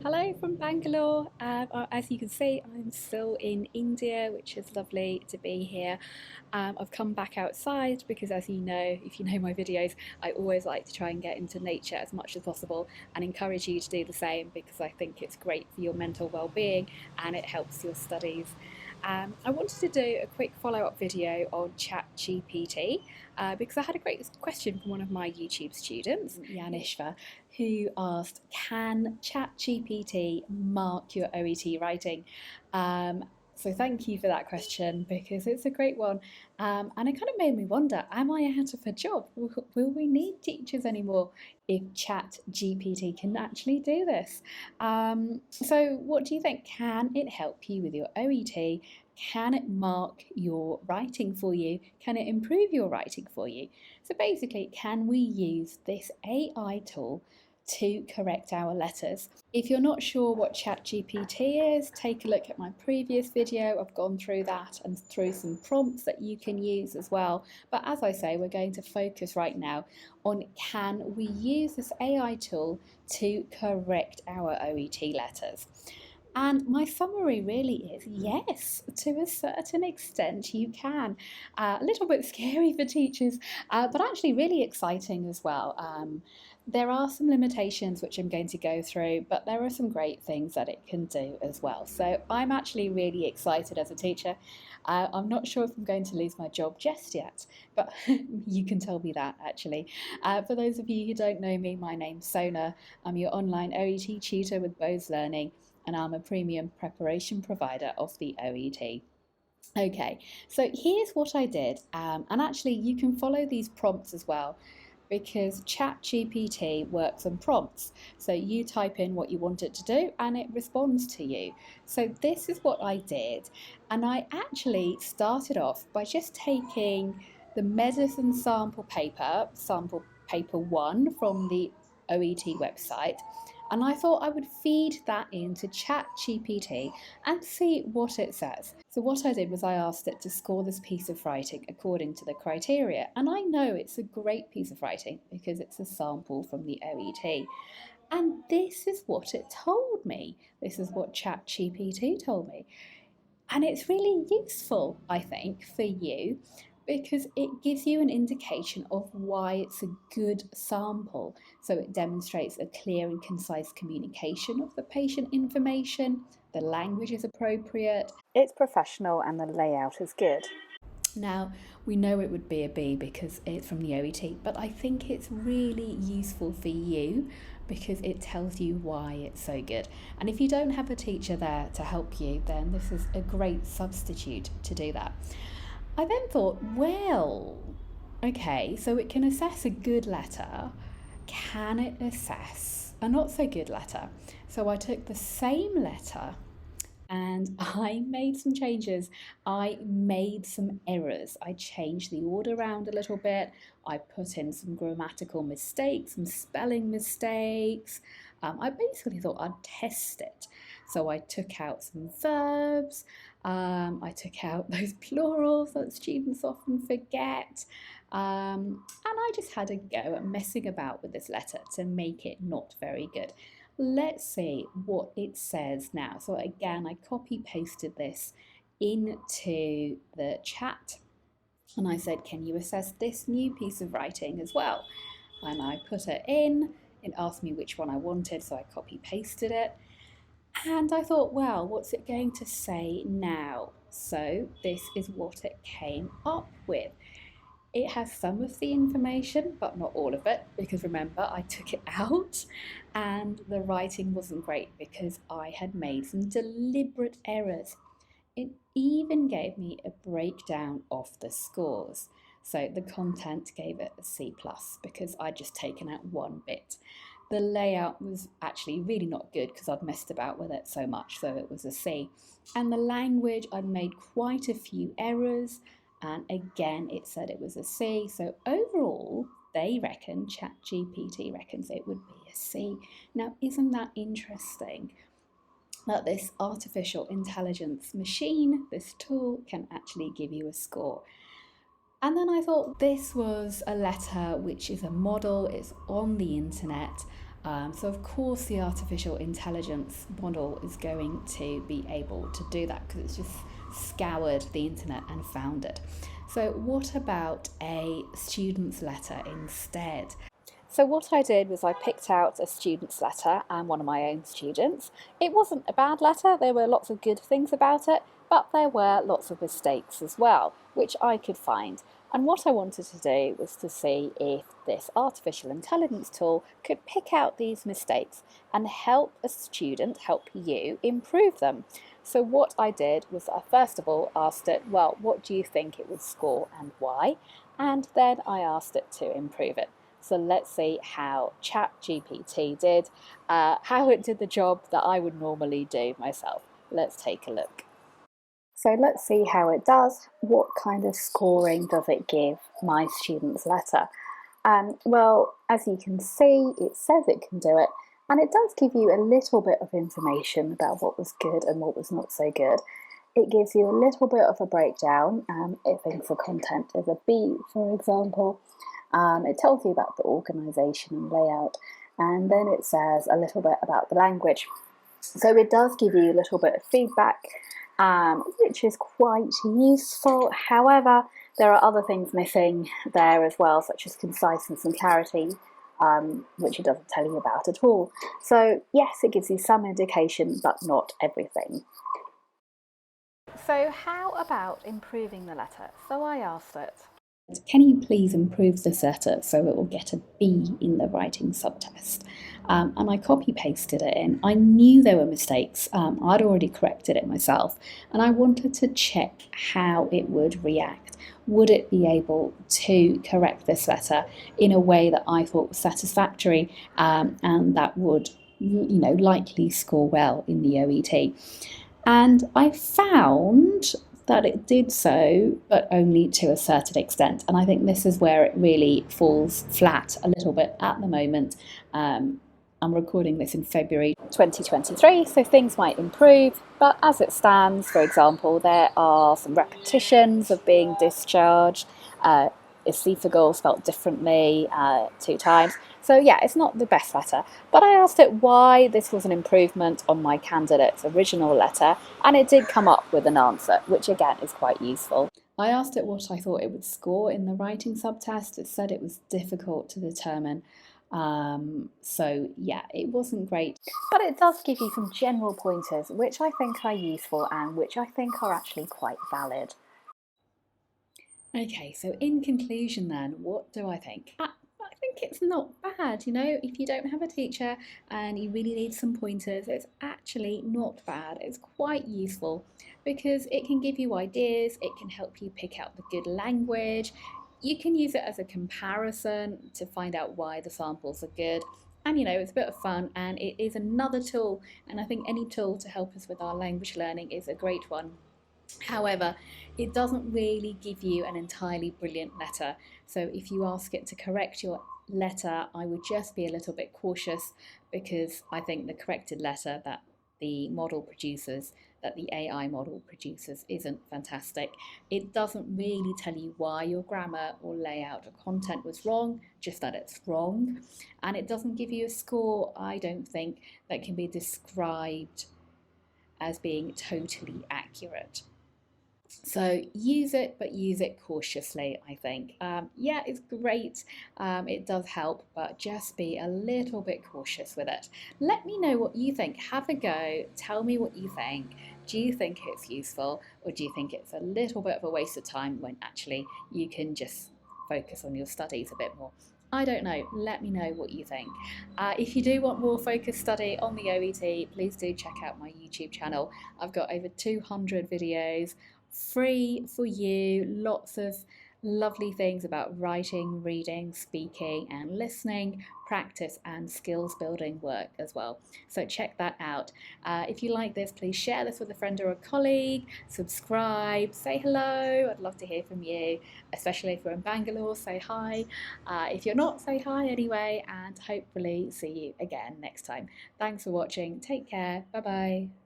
Hello from Bangalore. As you can see, I'm still in India, which is lovely to be here. I've come back outside because, as you know, if you know my videos, I always like to try and get into nature as much as possible and encourage you to do the same because I think it's great for your mental well-being and it helps your studies. I wanted to do a quick follow-up video on Chat GPT because I had a great question from one of my YouTube students, Yanishva, who asked, can Chat GPT mark your OET writing? So thank you for that question because it's a great one. And it kind of made me wonder, am I out of a job? Will we need teachers anymore if Chat GPT can actually do this? So what do you think? Can it help you with your OET? Can it mark your writing for you? Can it improve your writing for you? So basically, can we use this AI tool to correct our letters? If you're not sure what ChatGPT is, take a look at my previous video. I've gone through that and through some prompts that you can use as well. But as I say, we're going to focus right now on can we use this AI tool to correct our OET letters? And my summary really is yes, to a certain extent you can. A little bit scary for teachers, but actually really exciting as well. There are some limitations which I'm going to go through, but there are some great things that it can do as well. So I'm actually really excited as a teacher. I'm not sure if I'm going to lose my job just yet, but you can tell me that actually. For those of you who don't know me, my name's Sona. I'm your online OET tutor with Bose Learning, and I'm a premium preparation provider of the OET. Okay, so here's what I did, and actually you can follow these prompts as well because ChatGPT works on prompts. So you type in what you want it to do and it responds to you. So this is what I did, and I actually started off by just taking the medicine sample paper 1 from the OET website, and I thought I would feed that into ChatGPT and see what it says. So what I did was I asked it to score this piece of writing according to the criteria, and I know it's a great piece of writing because it's a sample from the OET. And this is what it told me. This is what ChatGPT told me. And it's really useful, I think, for you because it gives you an indication of why it's a good sample. So it demonstrates a clear and concise communication of the patient information, the language is appropriate, it's professional, and the layout is good. Now, we know it would be a B because it's from the OET, but I think it's really useful for you because it tells you why it's so good. And if you don't have a teacher there to help you, then this is a great substitute to do that. I then thought, well, okay, so it can assess a good letter. Can it assess a not so good letter? So I took the same letter and I made some changes. I made some errors. I changed the order around a little bit. I put in some grammatical mistakes, some spelling mistakes. I basically thought I'd test it. So I took out some verbs. I took out those plurals that students often forget. And I just had a go at messing about with this letter to make it not very good. Let's see what it says now. So again, I copy pasted this into the chat and I said, can you assess this new piece of writing as well? And I put it in, it asked me which one I wanted, so I copy pasted it. And I thought, well, what's it going to say now? So this is what it came up with. It has some of the information, but not all of it, because remember, I took it out and the writing wasn't great because I had made some deliberate errors. It even gave me a breakdown of the scores. So the content gave it a C plus because I'd just taken out one bit. The layout was actually really not good because I'd messed about with it so much, so it was a C. And the language, I'd made quite a few errors, and again it said it was a C. So overall, they reckon, ChatGPT reckons it would be a C. Now, isn't that interesting? That this artificial intelligence machine, this tool, can actually give you a score. And then I thought this was a letter which is a model, it's on the internet. So of course the artificial intelligence model is going to be able to do that because it's just scoured the internet and found it. So what about a student's letter instead? So what I did was I picked out a student's letter and one of my own students. It wasn't a bad letter, there were lots of good things about it, but there were lots of mistakes as well, which I could find. And what I wanted to do was to see if this artificial intelligence tool could pick out these mistakes and help a student, help you improve them. So what I did was I first of all asked it, well, what do you think it would score and why? And then I asked it to improve it. So let's see how Chat GPT did, how it did the job that I would normally do myself. Let's take a look. So let's see how it does. What kind of scoring does it give my student's letter? Well, as you can see, it says it can do it, and it does give you a little bit of information about what was good and what was not so good. It gives you a little bit of a breakdown. It thinks the content is a B, for example. It tells you about the organisation and layout, and then it says a little bit about the language. So it does give you a little bit of feedback, which is quite useful. However, there are other things missing there as well, such as conciseness and clarity, which it doesn't tell you about at all. So yes, it gives you some indication, but not everything. So how about improving the letter? So I asked it, can you please improve this letter so it will get a B in the writing subtest? And I copy pasted it in. I knew there were mistakes. I'd already corrected it myself, and I wanted to check how it would react. Would it be able to correct this letter in a way that I thought was satisfactory, and that would, likely score well in the OET? And I found that it did so, but only to a certain extent. And I think this is where it really falls flat a little bit at the moment. I'm recording this in February 2023, so things might improve, but as it stands, for example, there are some repetitions of being discharged. Esophageal spelt differently 2 times. So yeah, it's not the best letter, but I asked it why this was an improvement on my candidate's original letter, and it did come up with an answer, which again is quite useful. I asked it what I thought it would score in the writing subtest. It said it was difficult to determine. So yeah, it wasn't great, but it does give you some general pointers, which I think are useful and which I think are actually quite valid. Okay, so in conclusion then, what do I think? I think it's not bad, if you don't have a teacher and you really need some pointers, it's actually not bad. It's quite useful because it can give you ideas, it can help you pick out the good language, you can use it as a comparison to find out why the samples are good. And it's a bit of fun, and it is another tool, and I think any tool to help us with our language learning is a great one. However, it doesn't really give you an entirely brilliant letter. So if you ask it to correct your letter, I would just be a little bit cautious, because I think the corrected letter that the model produces, that the AI model produces, isn't fantastic. It doesn't really tell you why your grammar or layout or content was wrong, just that it's wrong. And it doesn't give you a score, I don't think, that can be described as being totally accurate. So use it, but use it cautiously, I think. Yeah, it's great. It does help, but just be a little bit cautious with it. Let me know what you think. Have a go. Tell me what you think. Do you think it's useful, or do you think it's a little bit of a waste of time when actually you can just focus on your studies a bit more? I don't know. Let me know what you think. If you do want more focused study on the OET, please do check out my YouTube channel. I've got over 200 videos free for you, lots of lovely things about writing, reading, speaking and listening, practice and skills building work as well. So check that out. If you like this, please share this with a friend or a colleague, subscribe, say hello. I'd love to hear from you, especially if you're in Bangalore, say hi. If you're not, say hi anyway, and hopefully see you again next time. Thanks for watching. Take care. Bye bye.